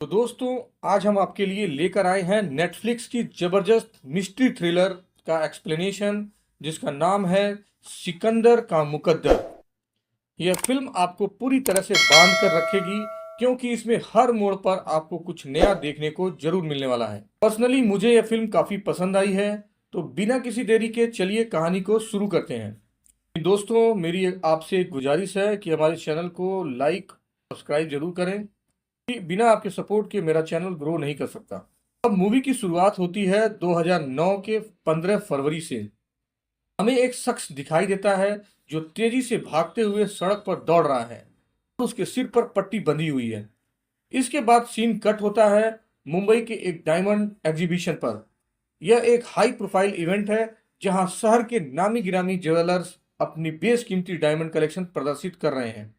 तो दोस्तों, आज हम आपके लिए लेकर आए हैं नेटफ्लिक्स की जबरदस्त मिस्ट्री थ्रिलर का एक्सप्लेनेशन, जिसका नाम है सिकंदर का मुकद्दर। यह फिल्म आपको पूरी तरह से बांध कर रखेगी, क्योंकि इसमें हर मोड़ पर आपको कुछ नया देखने को जरूर मिलने वाला है। पर्सनली मुझे यह फिल्म काफी पसंद आई है। तो बिना किसी देरी के चलिए कहानी को शुरू करते हैं। दोस्तों, मेरी आपसे एक गुजारिश है कि हमारे चैनल को लाइक सब्सक्राइब जरूर करें। बिना आपके सपोर्ट के मेरा चैनल ग्रो नहीं कर सकता। अब मूवी की शुरुआत होती है 2009 के 15 फरवरी से। हमें एक शख्स दिखाई देता है जो तेजी से भागते हुए सड़क पर दौड़ रहा है। उसके सिर पर पट्टी बंधी हुई है। इसके बाद सीन कट होता है मुंबई के एक डायमंड एग्जीबिशन पर। यह एक हाई प्रोफाइल इवेंट है, जहां शहर के नामी गिरामी ज्वेलर्स अपनी बेशकीमती डायमंड कलेक्शन प्रदर्शित कर रहे हैं।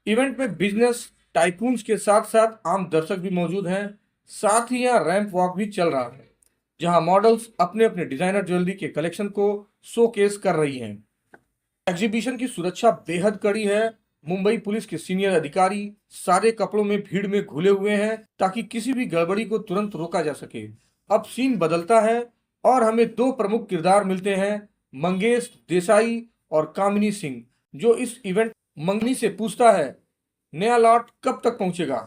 इवेंट में बिजनेस टाइकून्स के साथ साथ आम दर्शक भी मौजूद हैं। साथ ही यहाँ रैंप वॉक भी चल रहा है, जहां मॉडल्स अपने अपने डिजाइनर ज्वेलरी के कलेक्शन को शोकेस कर रही हैं। एग्जीबिशन की सुरक्षा बेहद कड़ी है। मुंबई पुलिस के सीनियर अधिकारी सारे कपड़ों में भीड़ में घुले हुए हैं, ताकि किसी भी गड़बड़ी को तुरंत रोका जा सके। अब सीन बदलता है और हमें दो प्रमुख किरदार मिलते हैं, मंगेश देसाई और कामिनी सिंह, जो इस इवेंट मंगनी से पूछता है, नया लॉट कब तक पहुंचेगा।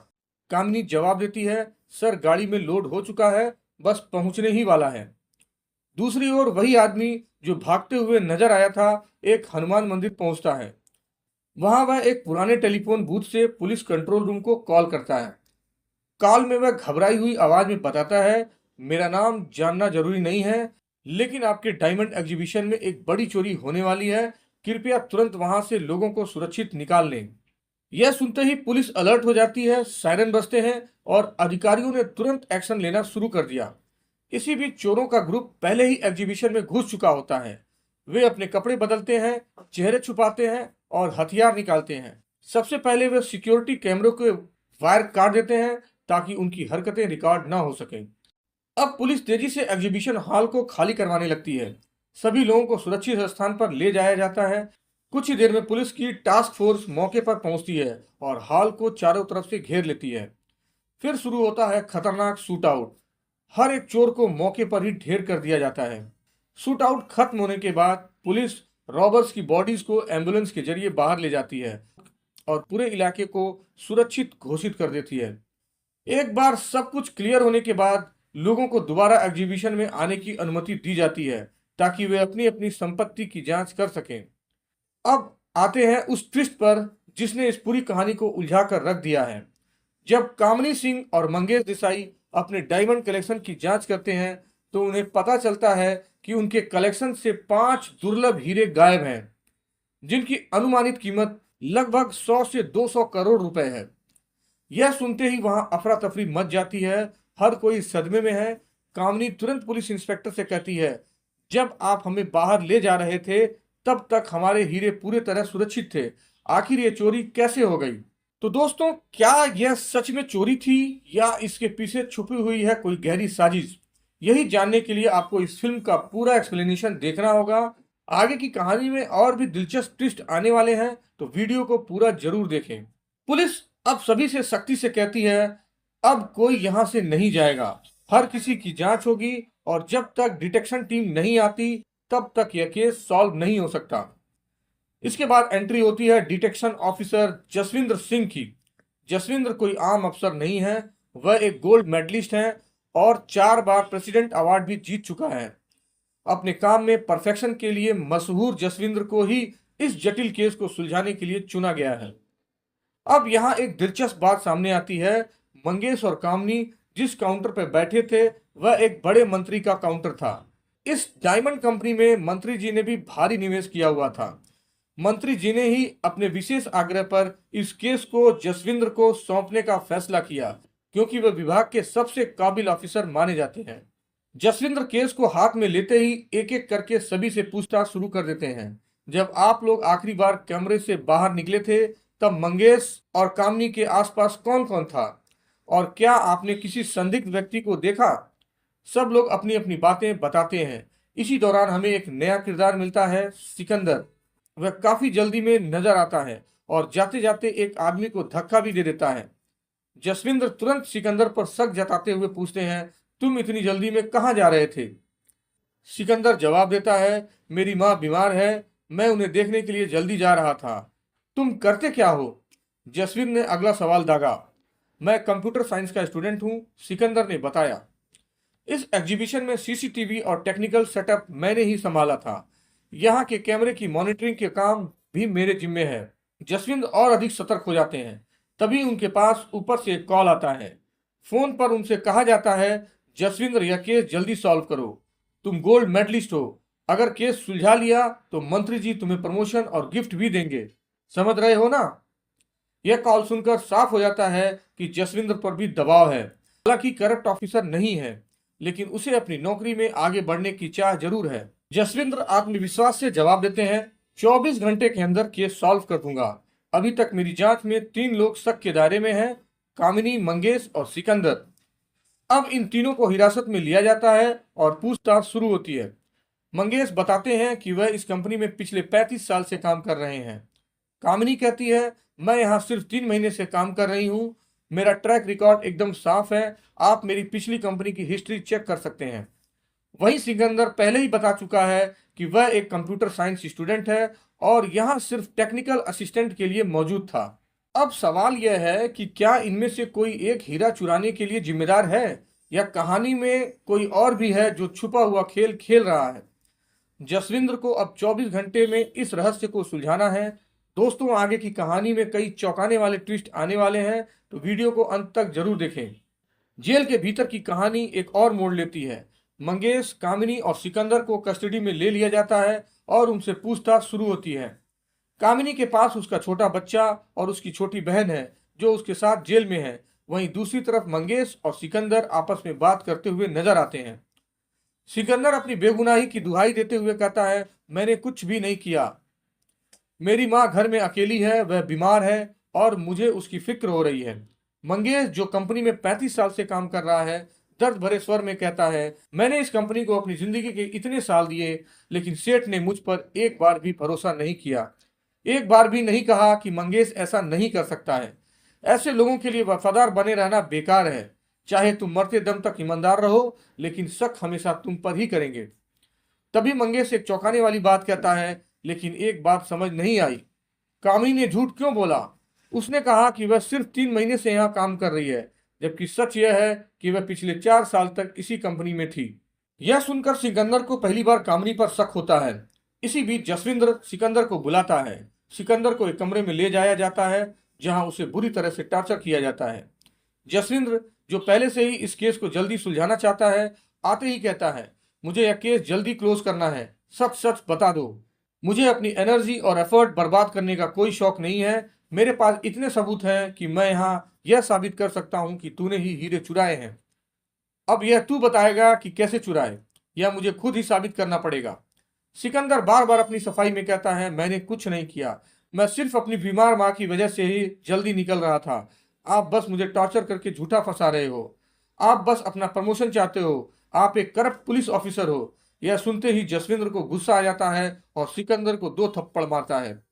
कामिनी जवाब देती है, सर गाड़ी में लोड हो चुका है, बस पहुंचने ही वाला है। दूसरी ओर वही आदमी जो भागते हुए नजर आया था, एक हनुमान मंदिर पहुंचता है। वहां वह एक पुराने टेलीफोन बूथ से पुलिस कंट्रोल रूम को कॉल करता है। कॉल में वह घबराई हुई आवाज में बताता है, मेरा नाम जानना जरूरी नहीं है, लेकिन आपके डायमंड एग्जीबिशन में एक बड़ी चोरी होने वाली है। कृपया तुरंत वहां से लोगों को सुरक्षित निकाल लें। यह सुनते ही पुलिस अलर्ट हो जाती है, सायरन बजते हैं और अधिकारियों ने तुरंत एक्शन लेना शुरू कर दिया। इसी बीच चोरों का ग्रुप पहले ही एग्जीबिशन में घुस चुका होता है। वे अपने कपड़े बदलते हैं, चेहरे छुपाते हैं और हथियार निकालते हैं। सबसे पहले वे सिक्योरिटी कैमरों के वायर काट देते हैं, ताकि उनकी हरकतें रिकॉर्ड ना हो सकें। अब पुलिस तेजी से एग्जीबिशन हॉल को खाली करवाने लगती है। सभी लोगों को सुरक्षित स्थान पर ले जाया जाता है। कुछ ही देर में पुलिस की टास्क फोर्स मौके पर पहुंचती है और हॉल को चारों तरफ से घेर लेती है। फिर शुरू होता है खतरनाक शूट आउट। हर एक चोर को मौके पर ही ढेर कर दिया जाता है। शूट आउट खत्म होने के बाद पुलिस रॉबर्स की बॉडीज को एम्बुलेंस के जरिए बाहर ले जाती है और पूरे इलाके को सुरक्षित घोषित कर देती है। एक बार सब कुछ क्लियर होने के बाद लोगों को दोबारा एग्जीबिशन में आने की अनुमति दी जाती है, ताकि वे अपनी अपनी संपत्ति की जांच कर सकें। अब आते हैं उस ट्विस्ट पर जिसने इस पूरी कहानी को उलझा कर रख दिया है। जब कामिनी सिंह और मंगेश देसाई अपने डायमंड कलेक्शन की जांच करते हैं, तो उन्हें पता चलता है कि उनके कलेक्शन से 5 दुर्लभ हीरे गायब हैं, जिनकी अनुमानित कीमत लगभग 100 से 200 करोड़ रुपए है। यह सुनते ही वहां अफरा तफरी मच जाती है। हर कोई सदमे में है। कामिनी तुरंत पुलिस इंस्पेक्टर से कहती है, जब आप हमें बाहर ले जा रहे थे, तब तक हमारे हीरे पूरी तरह सुरक्षित थे। आखिर ये चोरी कैसे हो गई? तो दोस्तों, क्या यह सच में चोरी थी, या इसके पीछे छुपी हुई है कोई गहरी साजिश? यही जानने के लिए आपको इस फिल्म का पूरा एक्सप्लेनेशन देखना होगा। आगे की कहानी में और भी दिलचस्प ट्विस्ट आने वाले हैं, तो वीडियो को पूरा जरूर देखें। पुलिस अब सभी से सख्ती से कहती है, अब कोई यहां से नहीं जाएगा। हर किसी की जांच होगी, और जब तक डिटेक्शन टीम नहीं आती, तब तक यह केस सॉल्व नहीं हो सकता। इसके बाद एंट्री होती है डिटेक्शन ऑफिसर जसविंद्र सिंह की। जसविंद्र कोई आम अफसर नहीं है। वह एक गोल्ड मेडलिस्ट हैं और 4 बार प्रेसिडेंट अवार्ड भी जीत चुका है। अपने काम में परफेक्शन के लिए मशहूर जसविंद्र को ही इस जटिल केस को सुलझाने के लिए चुना गया है। अब यहाँ एक दिलचस्प बात सामने आती है। मंगेश और कामनी जिस काउंटर पर बैठे थे, वह एक बड़े मंत्री का काउंटर था। इस डायमंड कंपनी में मंत्री जी ने भी भारी निवेश किया हुआ था। मंत्री जी ने ही अपने विशेष आग्रह पर इस केस को जसविंद्र को सौंपने का फैसला किया, क्योंकि वह विभाग के सबसे काबिल ऑफिसर माने जाते हैं। जसविंद्र केस को हाथ में लेते ही एक एक करके सभी से पूछताछ शुरू कर देते हैं। जब आप लोग आखिरी बार कमरे से बाहर निकले थे, तब मंगेश और कामनी के आसपास कौन कौन था, और क्या आपने किसी संदिग्ध व्यक्ति को देखा? सब लोग अपनी अपनी बातें बताते हैं। इसी दौरान हमें एक नया किरदार मिलता है, सिकंदर। वह काफी जल्दी में नजर आता है और जाते जाते एक आदमी को धक्का भी दे देता है। जसविंद्र तुरंत सिकंदर पर शक जताते हुए पूछते हैं, तुम इतनी जल्दी में कहाँ जा रहे थे? सिकंदर जवाब देता है, मेरी माँ बीमार है, मैं उन्हें देखने के लिए जल्दी जा रहा था। तुम करते क्या हो? जसविंद्र ने अगला सवाल दागा। मैं कंप्यूटर साइंस का स्टूडेंट हूँ, सिकंदर ने बताया। इस एग्जीबिशन में सीसीटीवी और टेक्निकल सेटअप मैंने ही संभाला था। यहाँ के कैमरे की मॉनिटरिंग के काम भी मेरे जिम्मे है। जसविंद्र और अधिक सतर्क हो जाते हैं। तभी उनके पास ऊपर से एक कॉल आता है। फोन पर उनसे कहा जाता है, जसविंद्र यह केस जल्दी सॉल्व करो, तुम गोल्ड मेडलिस्ट हो। अगर केस सुलझा लिया तो मंत्री जी तुम्हें प्रमोशन और गिफ्ट भी देंगे। समझ रहे हो ना? यह कॉल सुनकर साफ हो जाता है कि जसविंद्र पर भी दबाव है। हालांकि करप्ट ऑफिसर नहीं है, लेकिन उसे अपनी नौकरी में आगे बढ़ने की चाह जरूर है। जसविंद्र आत्मविश्वास से जवाब देते हैं, 24 घंटे के अंदर केस सॉल्व कर दूंगा। अभी तक मेरी जांच में 3 लोग शक के दायरे में हैं, कामिनी, मंगेश और सिकंदर। अब इन तीनों को हिरासत में लिया जाता है और पूछताछ शुरू होती है। मंगेश बताते हैं कि वह इस कंपनी में पिछले 35 साल से काम कर रहे हैं। कामिनी कहती है, मैं यहाँ सिर्फ 3 महीने से काम कर रही हूँ, मेरा ट्रैक रिकॉर्ड एकदम साफ है, आप मेरी पिछली कंपनी की हिस्ट्री चेक कर सकते हैं। वहीं सिकंदर पहले ही बता चुका है कि वह एक कंप्यूटर साइंस स्टूडेंट है और यहाँ सिर्फ टेक्निकल असिस्टेंट के लिए मौजूद था। अब सवाल यह है कि क्या इनमें से कोई एक हीरा चुराने के लिए जिम्मेदार है, या कहानी में कोई और भी है जो छुपा हुआ खेल खेल रहा है। जसविंद्र को अब 24 घंटे में इस रहस्य को सुलझाना है। दोस्तों, आगे की कहानी में कई चौंकाने वाले ट्विस्ट आने वाले हैं, तो वीडियो को अंत तक जरूर देखें। जेल के भीतर की कहानी एक और मोड़ लेती है। मंगेश, कामिनी और सिकंदर को कस्टडी में ले लिया जाता है और उनसे पूछताछ शुरू होती है। कामिनी के पास उसका छोटा बच्चा और उसकी छोटी बहन है जो उसके साथ जेल में है। वहीं दूसरी तरफ मंगेश और सिकंदर आपस में बात करते हुए नजर आते हैं। सिकंदर अपनी बेगुनाही की दुहाई देते हुए कहता है, मैंने कुछ भी नहीं किया, मेरी माँ घर में अकेली है, वह बीमार है और मुझे उसकी फिक्र हो रही है। मंगेश, जो कंपनी में 35 साल से काम कर रहा है, दर्द भरे स्वर में कहता है, मैंने इस कंपनी को अपनी जिंदगी के इतने साल दिए, लेकिन सेठ ने मुझ पर एक बार भी भरोसा नहीं किया। एक बार भी नहीं कहा कि मंगेश ऐसा नहीं कर सकता है। ऐसे लोगों के लिए वफादार बने रहना बेकार है। चाहे तुम मरते दम तक ईमानदार रहो, लेकिन शक हमेशा तुम पर ही करेंगे। तभी मंगेश एक चौंकाने वाली बात कहता है, लेकिन एक बात समझ नहीं आई, कामिनी ने झूठ क्यों बोला? उसने कहा कि वह सिर्फ 3 महीने से यहाँ काम कर रही है, जबकि सच यह है कि वह पिछले 4 साल तक इसी कंपनी में थी। यह सुनकर सिकंदर को पहली बार कामिनी पर शक होता है। इसी बीच जसविंद्र सिकंदर को बुलाता है। सिकंदर को एक कमरे में ले जाया जाता है, जहां उसे बुरी तरह से टॉर्चर किया जाता है। जसविंद्र, जो पहले से ही इस केस को जल्दी सुलझाना चाहता है, आते ही कहता है, मुझे यह केस जल्दी क्लोज करना है, सच सच बता दो। मुझे अपनी एनर्जी और एफर्ट बर्बाद करने का कोई शौक नहीं है। मेरे पास इतने सबूत हैं कि मैं यहाँ यह साबित कर सकता हूँ कि तूने ही हीरे चुराए हैं। अब यह तू बताएगा कि कैसे चुराए, यह मुझे खुद ही साबित करना पड़ेगा। सिकंदर बार बार अपनी सफाई में कहता है, मैंने कुछ नहीं किया, मैं सिर्फ अपनी बीमार माँ की वजह से ही जल्दी निकल रहा था। आप बस मुझे टॉर्चर करके झूठा फंसा रहे हो। आप बस अपना प्रमोशन चाहते हो। आप एक करप्ट पुलिस ऑफिसर हो। यह सुनते ही जसविंद्र को गुस्सा आ जाता है और सिकंदर को 2 थप्पड़ मारता है।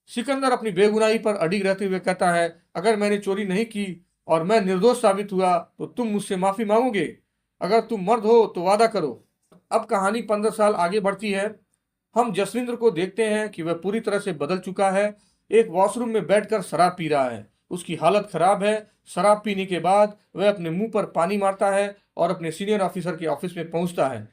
सिकंदर अपनी बेगुनाही पर अडिग रहते हुए कहता है, अगर मैंने चोरी नहीं की और मैं निर्दोष साबित हुआ तो तुम मुझसे माफी मांगोगे? अगर तुम मर्द हो तो वादा करो। अब कहानी 15 साल आगे बढ़ती है। हम जसविंद्र को देखते हैं कि वह पूरी तरह से बदल चुका है। एक वॉशरूम में बैठकर शराब पी रहा है। उसकी हालत खराब है। शराब पीने के बाद वह अपने मुंह पर पानी मारता है और अपने सीनियर ऑफिसर के ऑफिस में पहुंचता है।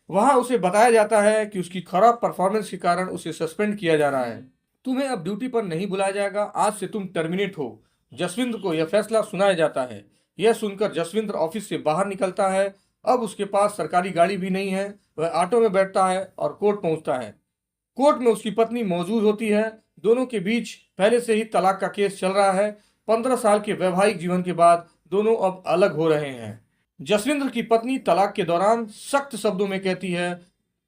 वहां उसे बताया जाता है कि उसकी खराब परफॉर्मेंस के कारण उसे सस्पेंड किया जा रहा है। तुम्हें अब ड्यूटी पर नहीं बुलाया जाएगा, आज से तुम टर्मिनेट हो। जसविंद्र को यह फैसला सुनाया जाता है। यह सुनकर जसविंद्र ऑफिस से बाहर निकलता है। अब उसके पास सरकारी गाड़ी भी नहीं है। वह ऑटो में बैठता है और कोर्ट पहुंचता है। कोर्ट में उसकी पत्नी मौजूद होती है। दोनों के बीच पहले से ही तलाक का केस चल रहा है। 15 साल के वैवाहिक जीवन के बाद दोनों अब अलग हो रहे हैं। जसविंद्र की पत्नी तलाक के दौरान सख्त शब्दों में कहती है,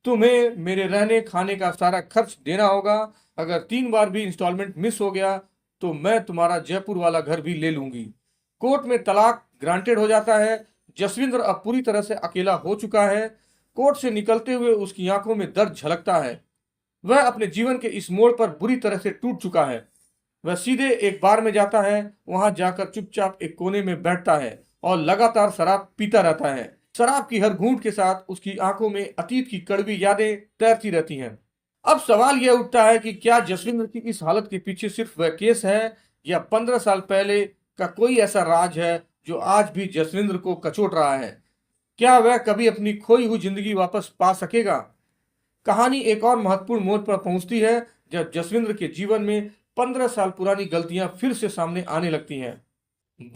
तुम्हें मेरे रहने खाने का सारा खर्च देना होगा। अगर 3 बार भी इंस्टॉलमेंट मिस हो गया तो मैं तुम्हारा जयपुर वाला घर भी ले लूंगी। कोर्ट में तलाक ग्रांटेड हो जाता है। जसविंद्र अब पूरी तरह से अकेला हो चुका है। कोर्ट से निकलते हुए उसकी आंखों में दर्द झलकता है। वह अपने जीवन के इस मोड़ पर बुरी तरह से टूट चुका है। वह सीधे एक बार में जाता है, वहां जाकर चुपचाप एक कोने में बैठता है और लगातार शराब पीता रहता है। शराब की हर घूंट के साथ उसकी आंखों में अतीत की कड़वी यादें तैरती रहती हैं। अब सवाल यह उठता है कि क्या जसविंद्र की इस हालत के पीछे सिर्फ वह केस है, या 15 साल पहले का कोई ऐसा राज है जो आज भी जसविंद्र को कचोट रहा है। क्या वह कभी अपनी खोई हुई जिंदगी वापस पा सकेगा? कहानी एक और महत्वपूर्ण मोड़ पर पहुंचती है जब जसविंद्र के जीवन में 15 साल पुरानी गलतियां फिर से सामने आने लगती हैं।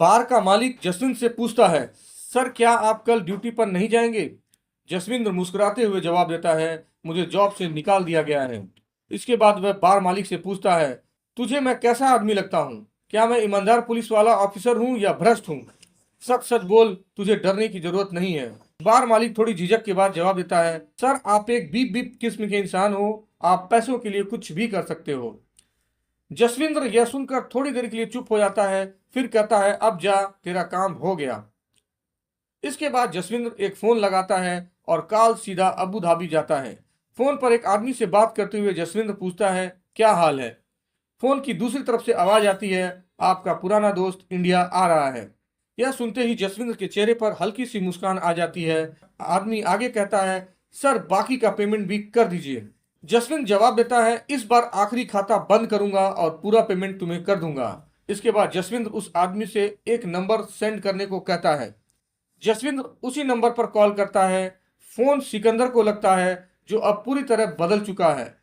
बार का मालिक जसविंद्र से पूछता है, सर क्या आप कल ड्यूटी पर नहीं जाएंगे? जसविंद्र मुस्कुराते हुए जवाब देता है, मुझे जॉब से निकाल दिया गया है। इसके बाद वह बार मालिक से पूछता है, तुझे मैं कैसा आदमी लगता हूँ? क्या मैं ईमानदार पुलिस वाला ऑफिसर हूँ या भ्रष्ट हूँ? सच सच बोल, तुझे डरने की जरूरत नहीं है। बार मालिक थोड़ी झिझक के बाद जवाब देता है, सर आप एक बीप बीप किस्म के इंसान हो, आप पैसों के लिए कुछ भी कर सकते हो। जसविंद्र यह सुनकर थोड़ी देर के लिए चुप हो जाता है, फिर कहता है, अब जा, तेरा काम हो गया। इसके बाद जसविंद्र एक फोन लगाता है और कॉल सीधा अबू धाबी जाता है। फोन पर एक आदमी से बात करते हुए जसविंद्र पूछता है, क्या हाल है? फोन की दूसरी तरफ से आवाज आती है, आपका पुराना दोस्त इंडिया आ रहा है। यह सुनते ही जसविंद्र के चेहरे पर हल्की सी मुस्कान आ जाती है। आदमी आगे कहता है, सर बाकी का पेमेंट भी कर दीजिए। जसविंद्र जवाब देता है, इस बार आखिरी खाता बंद करूंगा और पूरा पेमेंट तुम्हें कर दूंगा। इसके बाद जसविंद्र उस आदमी से एक नंबर सेंड करने को कहता है। जसविंद्र उसी नंबर पर कॉल करता है। फोन सिकंदर को लगता है, जो अब पूरी तरह बदल चुका है।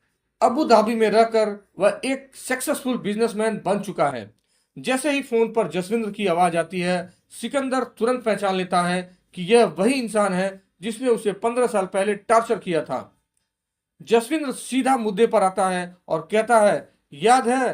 अबू धाबी में रहकर वह एक सक्सेसफुल बिजनेसमैन बन चुका है। जैसे ही फोन पर जसविंद्र की आवाज आती है, सिकंदर तुरंत पहचान लेता है कि यह वही इंसान है जिसने उसे 15 साल पहले टॉर्चर किया था। जसविंद्र सीधा मुद्दे पर आता है और कहता है, याद है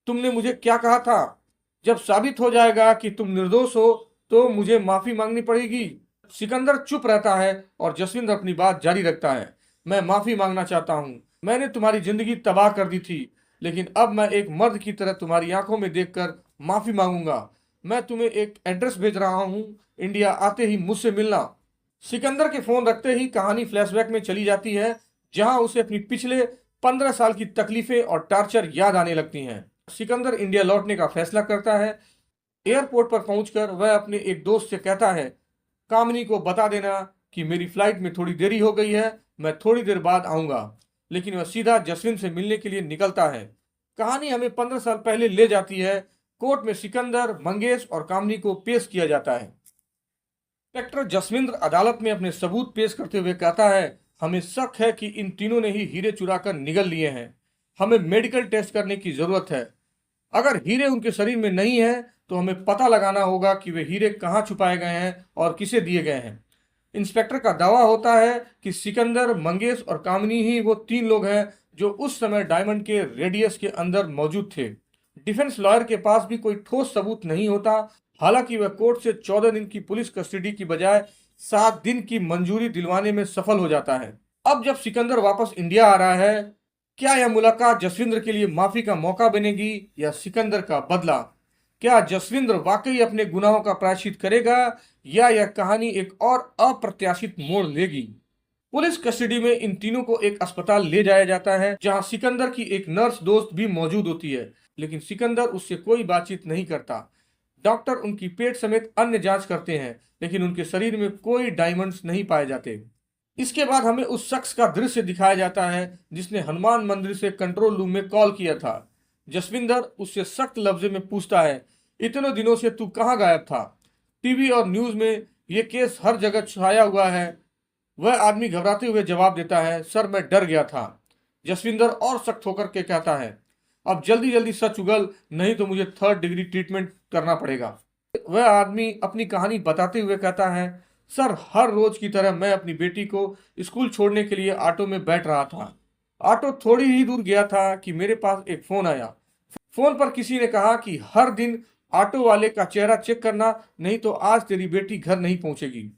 तुमने मुझे क्या कहा था? जब साबित हो जाएगा कि तुम निर्दोष हो तो मुझे माफी मांगनी पड़ेगी। सिकंदर चुप रहता है और जसविंद्र अपनी बात जारी रखता है, मैं माफी मांगना चाहता हूँ। मैंने तुम्हारी जिंदगी तबाह कर दी थी, लेकिन अब मैं एक मर्द की तरह तुम्हारी आंखों में देखकर माफी मांगूंगा। मैं तुम्हें एक एड्रेस भेज रहा हूँ, इंडिया आते ही मुझसे मिलना। सिकंदर के फोन रखते ही कहानी फ्लैशबैक में चली जाती है, जहां उसे अपनी पिछले 15 साल की तकलीफें और टॉर्चर याद आने लगती हैं। सिकंदर इंडिया लौटने का फैसला करता है। एयरपोर्ट पर पहुंचकर वह अपने एक दोस्त से कहता है, कामिनी को बता देना कि मेरी फ्लाइट में थोड़ी देरी हो गई है, मैं थोड़ी देर बाद आऊंगा। लेकिन वह सीधा जसविंद्र से मिलने के लिए निकलता है। कहानी हमें 15 साल पहले ले जाती है। कोर्ट में सिकंदर, मंगेश और कामिनी को पेश किया जाता है। इंस्पेक्टर जसविंद्र अदालत में अपने सबूत पेश करते हुए कहता है, हमें शक है कि इन तीनों ने ही हीरे चुरा कर निगल लिए हैं। हमें मेडिकल टेस्ट करने की जरूरत है। अगर हीरे उनके शरीर में नहीं है तो हमें पता लगाना होगा कि वे हीरे कहाँ छुपाए गए हैं और किसे दिए गए हैं। इंस्पेक्टर का दावा होता है कि सिकंदर, मंगेश और कामिनी ही वो तीन लोग हैं जो उस समय डायमंड के रेडियस के अंदर मौजूद थे। डिफेंस लॉयर के पास भी कोई ठोस सबूत नहीं होता। हालांकि वह कोर्ट से 14 दिन की पुलिस कस्टडी की बजाय 7 दिन की मंजूरी दिलवाने में सफल हो जाता है। अब जब सिकंदर वापस इंडिया आ रहा है, क्या यह मुलाकात जसविंद्र के लिए माफी का मौका बनेगी या सिकंदर का बदला? क्या जसविंद्र वाकई अपने गुनाहों का प्रायश्चित करेगा या यह कहानी एक और अप्रत्याशित मोड़ लेगी? पुलिस कस्टडी में इन तीनों को एक अस्पताल ले जाया जाता है, जहां सिकंदर की एक नर्स दोस्त भी मौजूद होती है, लेकिन सिकंदर उससे कोई बातचीत नहीं करता। डॉक्टर उनकी पेट समेत अन्य जांच करते हैं, लेकिन उनके शरीर में कोई डायमंड्स नहीं पाए जाते। इसके बाद हमें उस शख्स का दृश्य दिखाया जाता है जिसने हनुमान मंदिर से कंट्रोल रूम में कॉल किया था। जसविंदर उससे सख्त लफ्ज में पूछता है, इतने दिनों से तू कहाँ गायब था? टीवी और न्यूज में ये केस हर जगह छाया हुआ है। वह आदमी घबराते हुए जवाब देता है, सर मैं डर गया था। जसविंदर और सख्त होकर के कहता है, अब जल्दी जल्दी सच उगल, नहीं तो मुझे 3rd डिग्री ट्रीटमेंट करना पड़ेगा। वह आदमी अपनी कहानी बताते हुए कहता है, सर हर रोज की तरह मैं अपनी बेटी को स्कूल छोड़ने के लिए ऑटो में बैठ रहा था। ऑटो थोड़ी ही दूर गया था कि मेरे पास एक फोन आया। फोन पर किसी ने कहा कि हर दिन ऑटो वाले का चेहरा चेक करना, नहीं तो आज तेरी बेटी घर नहीं पहुंचेगी।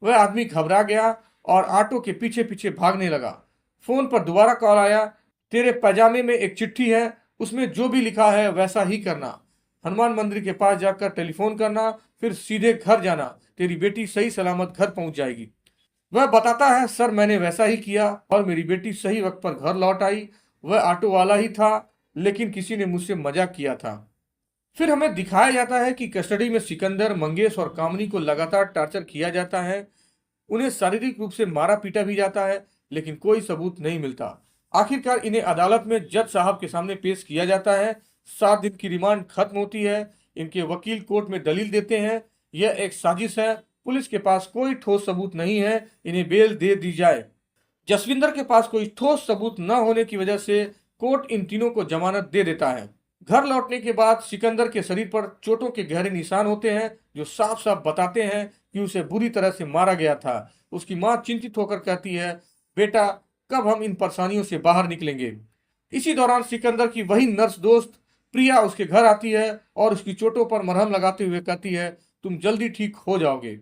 वह आदमी घबरा गया और ऑटो के पीछे पीछे भागने लगा। फोन पर दोबारा कॉल आया, तेरे पैजामे में एक चिट्ठी है, उसमें जो भी लिखा है वैसा ही करना। हनुमान मंदिर के पास जाकर टेलीफोन करना, फिर सीधे घर जाना, तेरी बेटी सही सलामत घर पहुंच जाएगी। वह बताता है, सर मैंने वैसा ही किया और मेरी बेटी सही वक्त पर घर लौट आई। वह ऑटो वाला ही था लेकिन किसी ने मुझसे मजाक किया था। फिर हमें दिखाया जाता है कि कस्टडी में सिकंदर, मंगेश और कामनी को लगातार टॉर्चर किया जाता है। उन्हें शारीरिक रूप से मारा पीटा भी जाता है, लेकिन कोई सबूत नहीं मिलता। आखिरकार इन्हें अदालत में जज साहब के सामने पेश किया जाता है। 7 दिन की रिमांड खत्म होती है। इनके वकील कोर्ट में दलील देते हैं, यह एक साजिश है, पुलिस के पास कोई ठोस सबूत नहीं है, इन्हें बेल दे दी जाए। जसविंदर के पास कोई ठोस सबूत न होने की वजह से कोर्ट इन तीनों को जमानत दे देता है। घर लौटने के बाद सिकंदर के शरीर पर चोटों के गहरे निशान होते हैं, जो साफ साफ बताते हैं कि उसे बुरी तरह से मारा गया था। उसकी मां चिंतित होकर कहती है, बेटा कब हम इन परेशानियों से बाहर निकलेंगे। इसी दौरान सिकंदर की वही नर्स दोस्त प्रिया उसके घर आती है और उसकी चोटों पर मरहम लगाते हुए कहती है, तुम जल्दी ठीक हो जाओगे।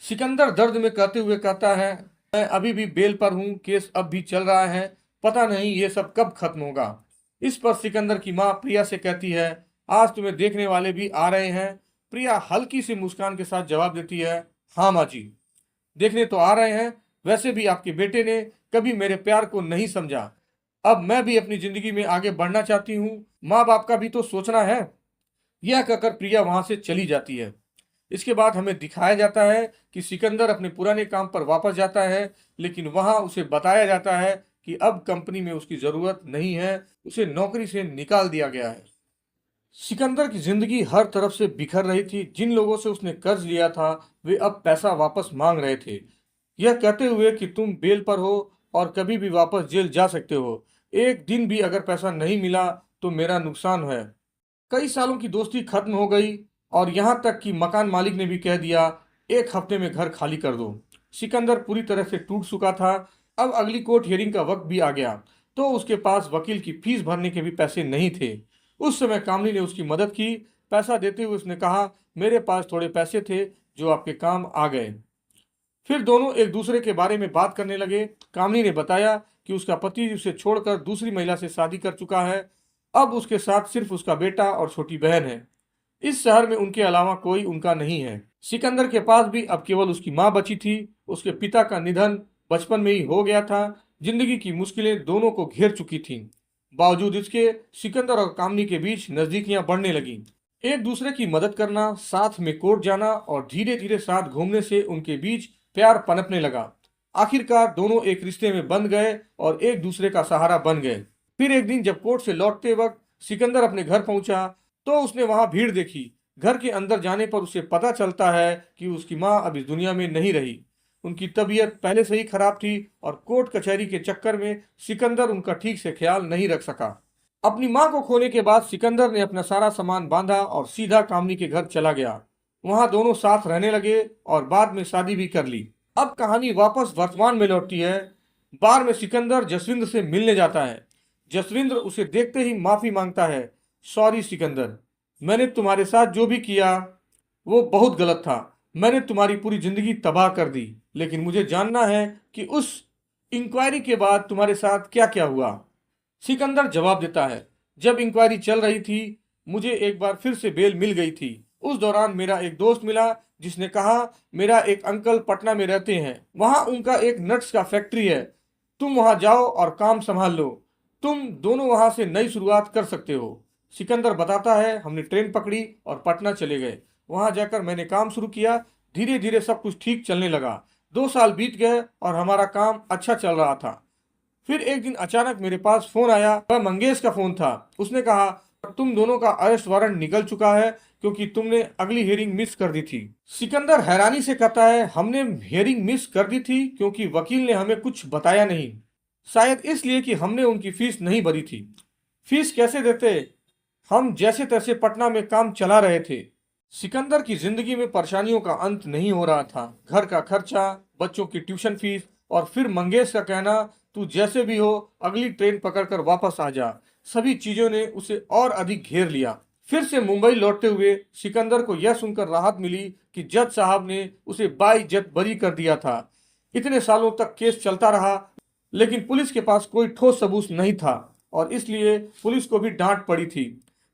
सिकंदर दर्द में कहते हुए कहता है, मैं अभी भी बेल पर हूँ, केस अब भी चल रहा है, पता नहीं ये सब कब खत्म होगा। इस पर सिकंदर की माँ प्रिया से कहती है, आज तुम्हें देखने वाले भी आ रहे हैं। प्रिया हल्की सी मुस्कान के साथ जवाब देती है, हाँ माँ जी, देखने तो आ रहे हैं। वैसे भी आपके बेटे ने कभी मेरे प्यार को नहीं समझा। अब मैं भी अपनी जिंदगी में आगे बढ़ना चाहती हूँ, माँ बाप का भी तो सोचना है। यह कहकर प्रिया वहां से चली जाती है। इसके बाद हमें दिखाया जाता है कि सिकंदर अपने पुराने काम पर वापस जाता है, लेकिन वहां उसे बताया जाता है कि अब कंपनी में उसकी जरूरत नहीं है, उसे नौकरी से निकाल दिया गया है। सिकंदर की जिंदगी हर तरफ से बिखर रही थी। जिन लोगों से उसने कर्ज लिया था वे अब पैसा वापस मांग रहे थे, यह कहते हुए कि तुम बेल पर हो और कभी भी वापस जेल जा सकते हो। एक दिन भी अगर पैसा नहीं मिला तो मेरा नुकसान है। कई सालों की दोस्ती खत्म हो गई और यहाँ तक कि मकान मालिक ने भी कह दिया, 1 हफ्ते में घर खाली कर दो। सिकंदर पूरी तरह से टूट चुका था। अब अगली कोर्ट हियरिंग का वक्त भी आ गया, तो उसके पास वकील की फीस भरने के भी पैसे नहीं थे। उस समय कामनी ने उसकी मदद की। पैसा देते हुए उसने कहा, मेरे पास थोड़े पैसे थे जो आपके काम आ गए। फिर दोनों एक दूसरे के बारे में बात करने लगे। कामनी ने बताया कि उसका पति उसे छोड़कर दूसरी महिला से शादी कर चुका है। अब उसके साथ सिर्फ उसका बेटा और छोटी बहन है। इस शहर में उनके अलावा कोई उनका नहीं है। सिकंदर के पास भी अब केवल उसकी मां बची थी। उसके पिता का निधन बचपन में ही हो गया था। जिंदगी की मुश्किलें दोनों को घेर चुकी थीं। बावजूद इसके सिकंदर और कामनी के बीच नजदीकियां बढ़ने लगीं। एक दूसरे की मदद करना, साथ में कोर्ट जाना और धीरे धीरे साथ घूमने से उनके बीच प्यार पनपने लगा। आखिरकार दोनों एक रिश्ते में बंध गए और एक दूसरे का सहारा बन गए। फिर एक दिन जब कोर्ट से लौटते वक्त सिकंदर अपने घर पहुंचा तो उसने वहां भीड़ देखी। घर के अंदर जाने पर उसे पता चलता है कि उसकी मां अब इस दुनिया में नहीं रही। उनकी तबीयत पहले से ही खराब थी और कोर्ट कचहरी के चक्कर में सिकंदर उनका ठीक से ख्याल नहीं रख सका। अपनी मां को खोने के बाद सिकंदर ने अपना सारा सामान बांधा और सीधा कामनी के घर चला गया। वहां दोनों साथ रहने लगे और बाद में शादी भी कर ली। अब कहानी वापस वर्तमान में लौटती है। बार में सिकंदर जसविंद्र से मिलने जाता है। जसविंद्र उसे देखते ही माफी मांगता है, सॉरी सिकंदर, मैंने तुम्हारे साथ जो भी किया वो बहुत गलत था। मैंने तुम्हारी पूरी जिंदगी तबाह कर दी, लेकिन मुझे जानना है कि उस इंक्वायरी के बाद तुम्हारे साथ क्या क्या हुआ। सिकंदर जवाब देता है, जब इंक्वायरी चल रही थी मुझे एक बार फिर से बेल मिल गई थी। उस दौरान मेरा एक दोस्त मिला जिसने कहा, मेरा एक अंकल पटना में रहते हैं, वहां उनका एक नट्स का फैक्ट्री है, तुम वहां जाओ और काम संभाल लो, तुम दोनों वहां से नई शुरुआत कर सकते हो। सिकंदर बताता है, हमने ट्रेन पकड़ी और पटना चले गए। वहां जाकर मैंने काम शुरू किया। धीरे धीरे सब कुछ ठीक चलने लगा। 2 साल बीत गए और हमारा काम अच्छा चल रहा था। फिर एक दिन अचानक मेरे पास फोन आया। वह मंगेश का फोन था। उसने कहा, तुम दोनों का अरेस्ट वारंट निकल चुका है क्योंकि तुमने अगली हियरिंग मिस कर दी थी। सिकंदर हैरानी से कहता है, हमने हियरिंग मिस कर दी थी क्योंकि वकील ने हमें कुछ बताया नहीं। शायद इसलिए कि हमने उनकी फीस नहीं भरी थी। फीस कैसे देते, हम जैसे तैसे पटना में काम चला रहे थे। सिकंदर की जिंदगी में परेशानियों का अंत नहीं हो रहा था। घर का खर्चा, बच्चों की ट्यूशन फीस और फिर मंगेश का कहना, तू जैसे भी हो अगली ट्रेन पकड़कर वापस आ जा, सभी चीजों ने उसे और अधिक घेर लिया। फिर से मुंबई लौटते हुए सिकंदर को यह सुनकर राहत मिली कि जज साहब ने उसे बाइज्जत बरी कर दिया था। इतने सालों तक केस चलता रहा, लेकिन पुलिस के पास कोई ठोस सबूत नहीं था और इसलिए पुलिस को भी डांट पड़ी थी।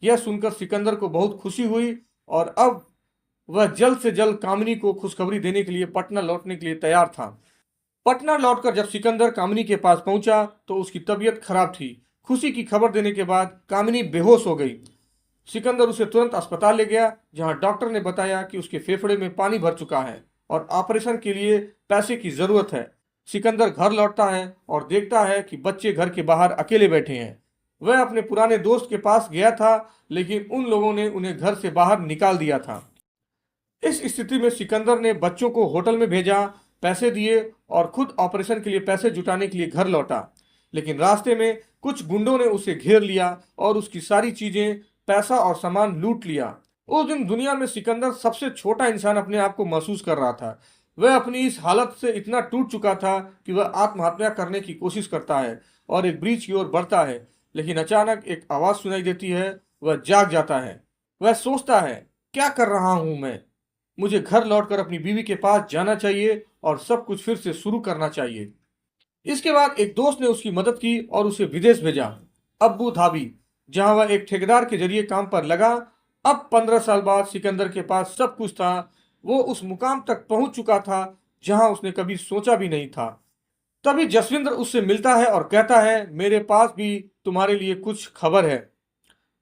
यह सुनकर सिकंदर को बहुत खुशी हुई और अब वह जल्द से जल्द कामिनी को खुशखबरी देने के लिए पटना लौटने के लिए तैयार था। पटना लौटकर जब सिकंदर कामिनी के पास पहुंचा तो उसकी तबीयत खराब थी। खुशी की खबर देने के बाद कामिनी बेहोश हो गई। सिकंदर उसे तुरंत अस्पताल ले गया, जहां डॉक्टर ने बताया कि उसके फेफड़े में पानी भर चुका है और ऑपरेशन के लिए पैसे की जरूरत है। सिकंदर घर लौटता है और देखता है कि बच्चे घर के बाहर अकेले बैठे हैं। वह अपने पुराने दोस्त के पास गया था, लेकिन उन लोगों ने उन्हें घर से बाहर निकाल दिया था। इस स्थिति में सिकंदर ने बच्चों को होटल में भेजा, पैसे दिए और खुद ऑपरेशन के लिए पैसे जुटाने के लिए घर लौटा। लेकिन रास्ते में कुछ गुंडों ने उसे घेर लिया और उसकी सारी चीजें, पैसा और सामान लूट लिया। उस दिन दुनिया में सिकंदर सबसे छोटा इंसान अपने आप को महसूस कर रहा था। वह अपनी इस हालत से इतना टूट चुका था कि वह आत्महत्या करने की कोशिश करता है और एक ब्रिज की ओर बढ़ता है। लेकिन अचानक एक आवाज सुनाई देती है। वह जाग जाता है। वह सोचता है, क्या कर रहा हूं मैं? मुझे घर लौटकर अपनी बीवी के पास जाना चाहिए और सब कुछ फिर से शुरू करना चाहिए। इसके बाद एक दोस्त ने उसकी मदद की और उसे विदेश भेजा, अबू धाबी, जहां वह एक ठेकेदार के जरिए काम पर लगा। अब 15 साल बाद सिकंदर के पास सब कुछ था। वो उस मुकाम तक पहुंच चुका था जहां उसने कभी सोचा भी नहीं था। तभी जसविंदर उससे मिलता है और कहता है, मेरे पास भी तुम्हारे लिए कुछ खबर है।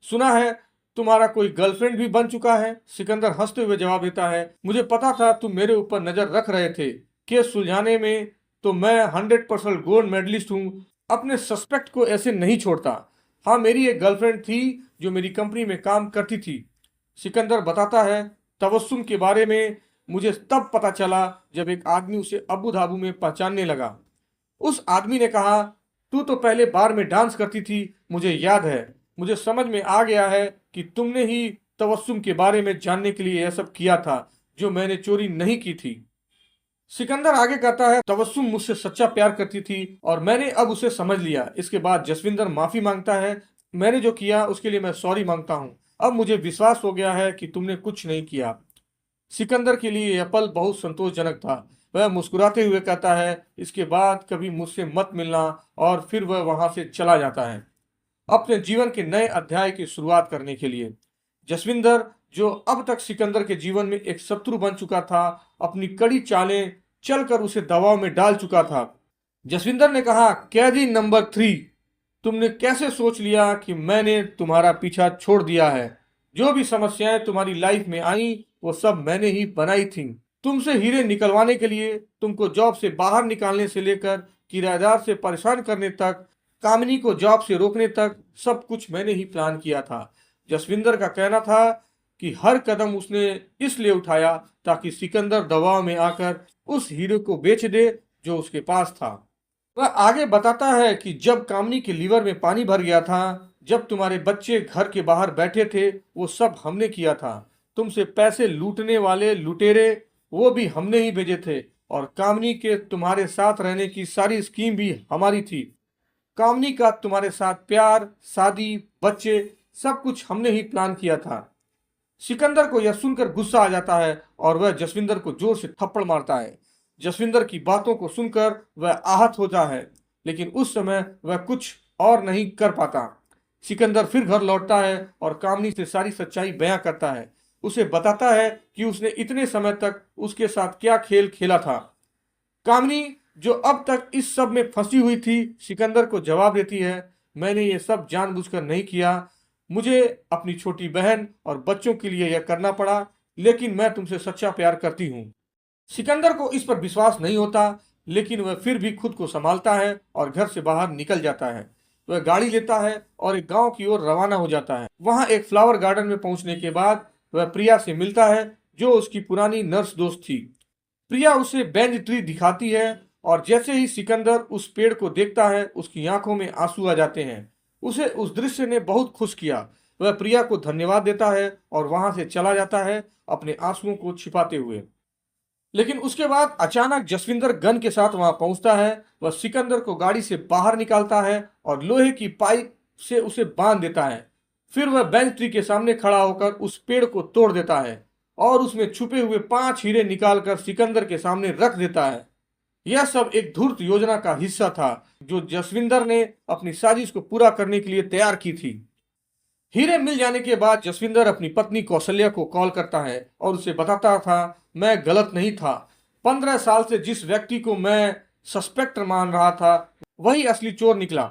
सुना है तुम्हारा कोई गर्लफ्रेंड भी बन चुका है। सिकंदर हंसते हुए जवाब देता है, मुझे पता था तुम मेरे ऊपर नजर रख रहे थे। केस सुलझाने में तो मैं 100% गोल्ड मेडलिस्ट हूँ। अपने सस्पेक्ट को ऐसे नहीं छोड़ता। हाँ, मेरी एक गर्लफ्रेंड थी जो मेरी कंपनी में काम करती थी। सिकंदर बताता है, तबस्सुम के बारे में मुझे तब पता चला जब एक आदमी उसे अबू धाबी में पहचानने लगा। उस आदमी ने कहा, तू तो पहले बार में डांस करती थी, मुझे याद है। मुझे समझ में आ गया है कि तुमने ही तबस्सुम के बारे में जानने के लिए यह सब किया था, जो मैंने चोरी नहीं की थी। सिकंदर आगे कहता है, तबस्सुम मुझसे सच्चा प्यार करती थी और मैंने अब उसे समझ लिया। इसके बाद जसविंदर माफी मांगता है, मैंने जो किया उसके लिए मैं सॉरी मांगता हूँ। अब मुझे विश्वास हो गया है कि तुमने कुछ नहीं किया। सिकंदर के लिए यह पल बहुत संतोषजनक था। वह मुस्कुराते हुए कहता है, इसके बाद कभी मुझसे मत मिलना, और फिर वह वहां से चला जाता है अपने जीवन के नए अध्याय की शुरुआत करने के लिए। जसविंदर, जो अब तक सिकंदर के जीवन में एक शत्रु बन चुका था, अपनी कड़ी चालें चलकर उसे दबाव में डाल चुका था। जसविंदर ने कहा, कैदी नंबर 3, तुमने कैसे सोच लिया कि मैंने तुम्हारा पीछा छोड़ दिया है? जो भी समस्याएं तुम्हारी लाइफ में आई वो सब मैंने ही बनाई थी। तुमसे हीरे निकलवाने के लिए, तुमको जॉब से बाहर निकालने से लेकर किराएदार से परेशान करने तक, कामिनी को जॉब से रोकने तक, सब कुछ मैंने ही प्लान किया था। जसविंदर का कहना था कि हर कदम उसने इसलिए उठाया ताकि सिकंदर दबाव में आकर उस हीरे को बेच दे जो उसके पास था। वह आगे बताता है कि जब कामिनी के लीवर में पानी भर गया था, जब तुम्हारे बच्चे घर के बाहर बैठे थे, वो सब हमने किया था। तुमसे पैसे लूटने वाले लुटेरे वो भी हमने ही भेजे थे, और कामिनी के तुम्हारे साथ रहने की सारी स्कीम भी हमारी थी। कामिनी का तुम्हारे साथ प्यार, शादी, बच्चे, सब कुछ हमने ही प्लान किया था। सिकंदर को यह सुनकर गुस्सा आ जाता है और वह जसविंदर को जोर से थप्पड़ मारता है। जसविंदर की बातों को सुनकर वह आहत होता है, लेकिन उस समय वह कुछ और नहीं कर पाता। सिकंदर फिर घर लौटता है और कामिनी से सारी सच्चाई बयां करता है। उसे बताता है कि उसने इतने समय तक उसके साथ क्या खेल खेला था। कामिनी, जो अब तक इस सब में फंसी हुई थी, सिकंदर को जवाब देती है, मैंने ये सब जानबूझकर नहीं किया। मुझे अपनी छोटी बहन और बच्चों के लिए यह करना पड़ा, लेकिन मैं तुमसे सच्चा प्यार करती हूँ। सिकंदर को इस पर विश्वास नहीं होता, लेकिन वह फिर भी खुद को संभालता है और घर से बाहर निकल जाता है। वह गाड़ी लेता है और एक गांव की ओर रवाना हो जाता है। वहां एक फ्लावर गार्डन में पहुंचने के बाद वह प्रिया से मिलता है, जो उसकी पुरानी नर्स दोस्त थी। प्रिया उसे बेंज ट्री दिखाती है और जैसे ही सिकंदर उस पेड़ को देखता है, उसकी आंखों में आंसू आ जाते हैं। उसे उस दृश्य ने बहुत खुश किया। वह प्रिया को धन्यवाद देता है और वहां से चला जाता है, अपने आंसुओं को छिपाते हुए। लेकिन उसके बाद अचानक जसविंदर गन के साथ वहां पहुंचता है। वह सिकंदर को गाड़ी से बाहर निकालता है और लोहे की पाइप से उसे बांध देता है। फिर वह बेंच ट्री के सामने खड़ा होकर उस पेड़ को तोड़ देता है और उसमें छुपे हुए 5 हीरे निकालकर सिकंदर के सामने रख देता है। यह सब एक धूर्त योजना का हिस्सा था, जो जसविंदर ने अपनी साजिश को पूरा करने के लिए तैयार की थी। हीरे मिल जाने के बाद जसविंदर अपनी पत्नी कौशल्या को कॉल करता है और उसे बताता था, मैं गलत नहीं था। 15 साल से जिस व्यक्ति को मैं सस्पेक्ट मान रहा था, वही असली चोर निकला।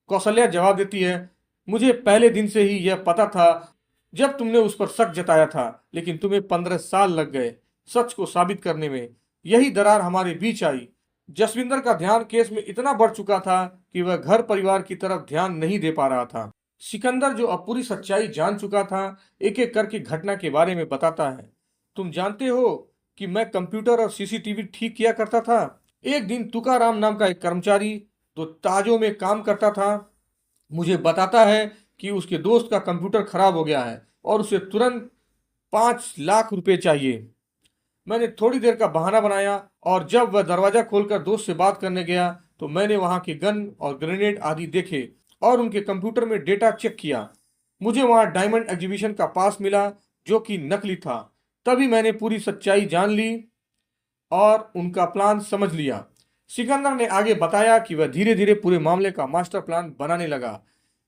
कौशल्या जवाब देती है, मुझे पहले दिन से ही यह पता था जब तुमने उस पर शक जताया था, लेकिन तुम्हें 15 साल लग गए सच को साबित करने में। यही दरार हमारे बीच आई। जसविंदर का ध्यान केस में इतना बढ़ चुका था कि वह घर परिवार की तरफ ध्यान नहीं दे पा रहा था। सिकंदर, जो अब पूरी सच्चाई जान चुका था, एक एक करके घटना के बारे में बताता है। तुम जानते हो कि मैं कंप्यूटर और सीसीटीवी ठीक किया करता था। एक दिन तुकाराम नाम का एक कर्मचारी जो ताजों में काम करता था, मुझे बताता है कि उसके दोस्त का कंप्यूटर खराब हो गया है और उसे तुरंत 5 लाख रुपए चाहिए। मैंने थोड़ी देर का बहाना बनाया और जब वह दरवाजा खोलकर दोस्त से बात करने गया तो मैंने वहां के गन और ग्रेनेड आदि देखे और उनके कंप्यूटर में डेटा चेक किया। मुझे वहां डायमंड एग्जीबिशन का पास मिला जो कि नकली था। तभी मैंने पूरी सच्चाई जान ली और उनका प्लान समझ लिया। सिकंदर ने आगे बताया कि वह धीरे धीरे पूरे मामले का मास्टर प्लान बनाने लगा।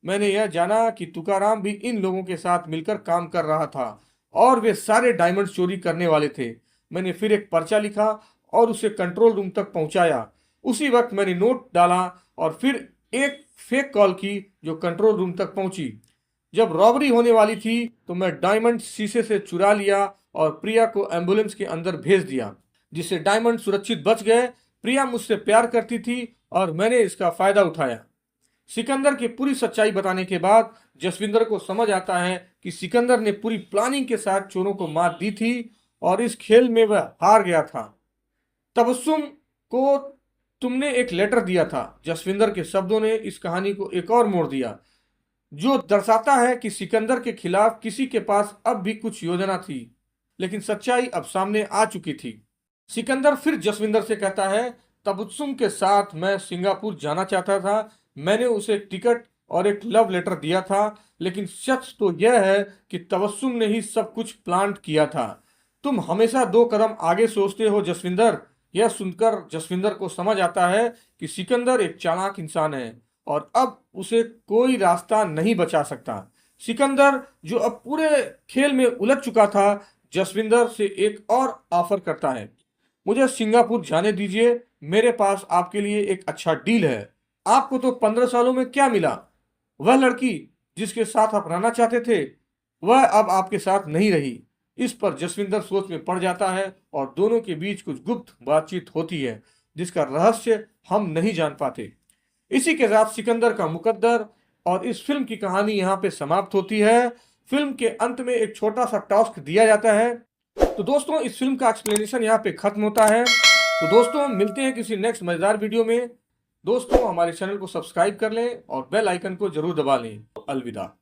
मैंने यह जाना कि तुकाराम भी इन लोगों के साथ मिलकर काम कर रहा था और वे सारे डायमंड चोरी करने वाले थे। मैंने फिर एक पर्चा लिखा और उसे कंट्रोल रूम तक पहुंचाया। उसी वक्त मैंने नोट डाला और फिर एक फेक कॉल की जो कंट्रोल रूम तक पहुंची। जब रॉबरी होने वाली थी तो मैं डायमंड शीशे से चुरा लिया और प्रिया को एम्बुलेंस के अंदर भेज दिया, जिससे डायमंड सुरक्षित बच गए। प्रिया मुझसे प्यार करती थी और मैंने इसका फायदा उठाया। सिकंदर की पूरी सच्चाई बताने के बाद जसविंदर को समझ आता है कि सिकंदर ने पूरी प्लानिंग के साथ चोरों को मात दी थी और इस खेल में वह हार गया था। तबस्सुम को तुमने एक लेटर दिया था। जसविंदर के शब्दों ने इस कहानी को एक और मोड़ दिया, जो दर्शाता है कि सिकंदर के खिलाफ किसी के पास अब भी कुछ योजना थी, लेकिन सच्चाई अब सामने आ चुकी थी। सिकंदर फिर जसविंदर से कहता है, तबस्सुम के साथ मैं सिंगापुर जाना चाहता था। मैंने उसे एक टिकट और एक लव लेटर दिया था, लेकिन सच तो यह है कि तबस्सुम ने ही सब कुछ प्लान किया था। तुम हमेशा 2 कदम आगे सोचते हो जसविंदर। यह सुनकर जसविंदर को समझ आता है कि सिकंदर एक चालाक इंसान है और अब उसे कोई रास्ता नहीं बचा सकता। सिकंदर, जो अब पूरे खेल में उलझ चुका था, जसविंदर से एक और ऑफर करता है, मुझे सिंगापुर जाने दीजिए। मेरे पास आपके लिए एक अच्छा डील है। आपको तो 15 सालों में क्या मिला? वह लड़की जिसके साथ आप रहना चाहते थे, वह अब आपके साथ नहीं रही। इस पर जसविंदर सोच में पड़ जाता है और दोनों के बीच कुछ गुप्त बातचीत होती है जिसका रहस्य हम नहीं जान पाते। इसी के साथ सिकंदर का मुकद्दर और इस फिल्म की कहानी यहाँ पे समाप्त होती है। फिल्म के अंत में एक छोटा सा टास्क दिया जाता है। तो दोस्तों, इस फिल्म का एक्सप्लेनेशन यहाँ पे खत्म होता है। तो दोस्तों, मिलते हैं किसी नेक्स्ट मजेदार वीडियो में। दोस्तों, हमारे चैनल को सब्सक्राइब कर लें और बेल आइकन को जरूर दबा लें। अलविदा।